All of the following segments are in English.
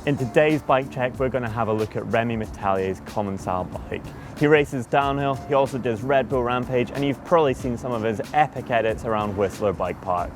In today's bike check, we're going to have a look at Rémy Métailler's Commencal bike. He races downhill, he also does Red Bull Rampage, and you've probably seen some of his epic edits around Whistler Bike Park.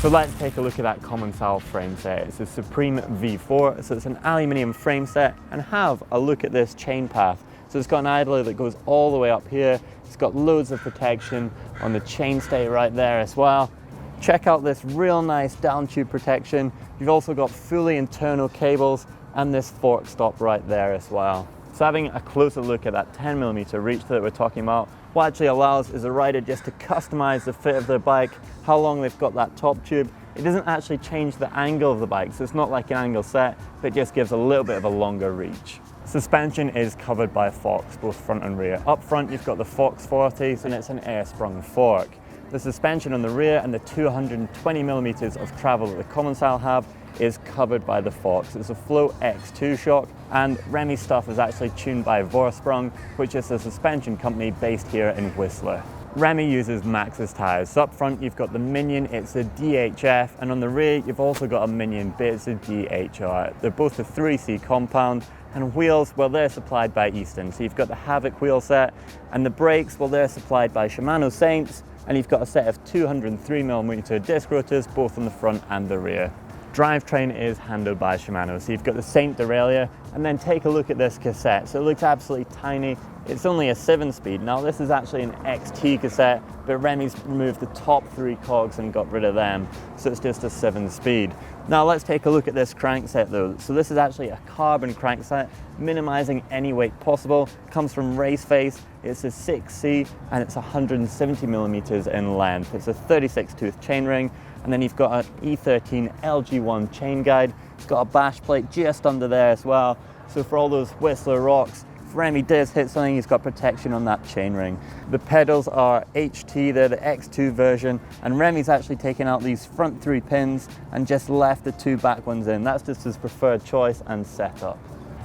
So let's take a look at that Commencal frame set. It's a Supreme V4, so it's an aluminium frame set, and have a look at this chain path. So it's got an idler that goes all the way up here. It's got loads of protection on the chainstay right there as well. Check out this real nice down tube protection. You've also got fully internal cables and this fork stop right there as well. So having a closer look at that 10mm reach that we're talking about, what actually allows is a rider just to customize the fit of their bike, how long they've got that top tube. It doesn't actually change the angle of the bike, so it's not like an angle set, but it just gives a little bit of a longer reach. Suspension is covered by forks, both front and rear. Up front, you've got the Fox 40, and it's an air-sprung fork. The suspension on the rear and the 220mm of travel that the Commencal have is covered by the Fox. It's a Flow X2 shock, and Rémy's stuff is actually tuned by Vorsprung, which is a suspension company based here in Whistler. Rémy uses Maxxis tyres. So up front you've got the Minion, it's a DHF, and on the rear you've also got a Minion, but it's a DHR. They're both a 3C compound, and wheels, well, they're supplied by Easton. So you've got the Havoc wheel set, and the brakes, well, they're supplied by Shimano Saint, and you've got a set of 203mm disc rotors, both on the front and the rear. Drivetrain is handled by Shimano, so you've got the Saint derailleur, and then take a look at this cassette. So it looks absolutely tiny. It's only a 7-speed. Now this is actually an XT cassette, but Rémy's removed the top 3 cogs and got rid of them, so it's just a 7-speed. Now let's take a look at this crankset though. So this is actually a carbon crankset, minimizing any weight possible. Comes from RaceFace. It's a 6C and it's 170mm in length. It's a 36-tooth chainring, and then you've got an E13 LG1 Chainguide. It's got a bash plate just under there as well. So for all those Whistler rocks, if Rémy does hit something, he's got protection on that chainring. The pedals are HT, they're the X2 version, and Rémy's actually taken out these front 3 pins and just left the 2 back ones in. That's just his preferred choice and setup.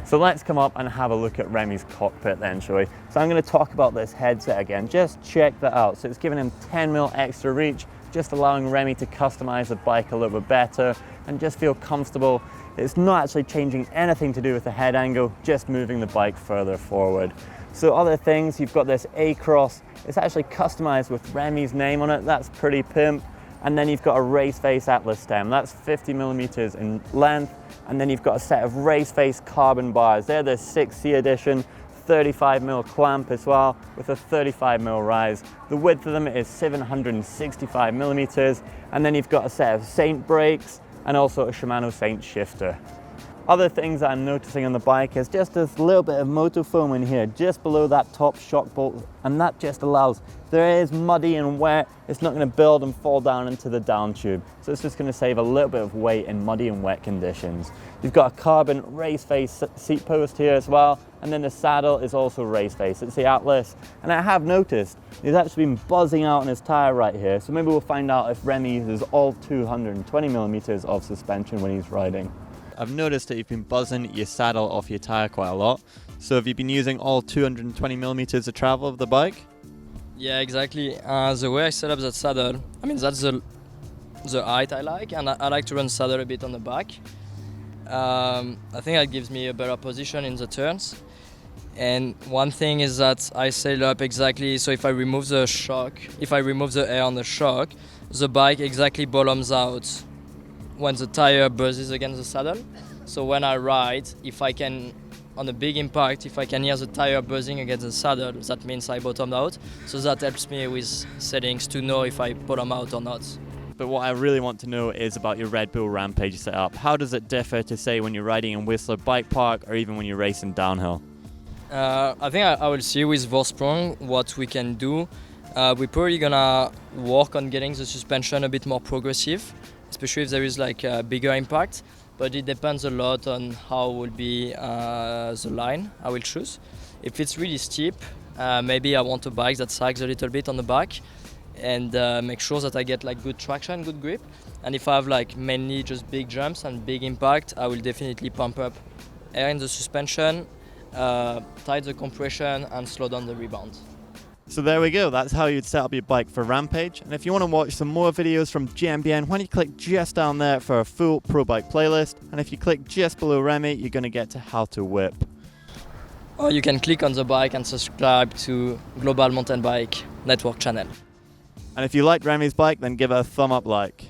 So let's come up and have a look at Rémy's cockpit then, shall we? So I'm going to talk about this headset again. Just check that out. So it's giving him 10mm extra reach, just allowing Rémy to customize the bike a little bit better and just feel comfortable. It's not actually changing anything to do with the head angle, just moving the bike further forward. So other things, you've got this A-Cross. It's actually customized with Rémy's name on it. That's pretty pimp. And then you've got a RaceFace Atlas stem. That's 50mm in length. And then you've got a set of RaceFace carbon bars. They're the 6C edition, 35mm clamp as well, with a 35mm rise. The width of them is 765mm. And then you've got a set of Saint brakes and also a Shimano Saint shifter. Other things that I'm noticing on the bike is just this little bit of motor foam in here, just below that top shock bolt, and that just allows, if there is muddy and wet, it's not going to build and fall down into the down tube. So it's just going to save a little bit of weight in muddy and wet conditions. You've got a carbon RaceFace seat post here as well, and then the saddle is also RaceFace. It's the Atlas, and I have noticed he's actually been buzzing out on his tire right here, so maybe we'll find out if Rémy uses all 220mm of suspension when he's riding. I've noticed that you've been buzzing your saddle off your tire quite a lot. So have you been using all 220mm of travel of the bike? Yeah, exactly. The way I set up that saddle, I mean, that's the height I like, and I like to run saddle a bit on the back. I think that gives me a better position in the turns. And one thing is that I set up exactly, so if I remove the shock, if I remove the air on the shock, the bike exactly bottoms out when the tire buzzes against the saddle. So when I ride, if I can, on a big impact, if I can hear the tire buzzing against the saddle, that means I bottomed out. So that helps me with settings to know if I bottom out or not. But what I really want to know is about your Red Bull Rampage setup. How does it differ to say when you're riding in Whistler Bike Park or even when you're racing downhill? I think I will see with Vorsprung what we can do. We're probably gonna work on getting the suspension a bit more progressive, especially if there is like a bigger impact, but it depends a lot on how will be the line I will choose. If it's really steep, maybe I want a bike that sags a little bit on the back and make sure that I get like good traction, good grip. And if I have like mainly just big jumps and big impact, I will definitely pump up air in the suspension, tight the compression and slow down the rebound. So there we go, that's how you'd set up your bike for Rampage. And if you want to watch some more videos from GMBN, why don't you click just down there for a full pro bike playlist. And if you click just below Remy, you're going to get to how to whip. Or you can click on the bike and subscribe to Global Mountain Bike Network channel. And if you liked Remy's bike, then give it a thumb up like.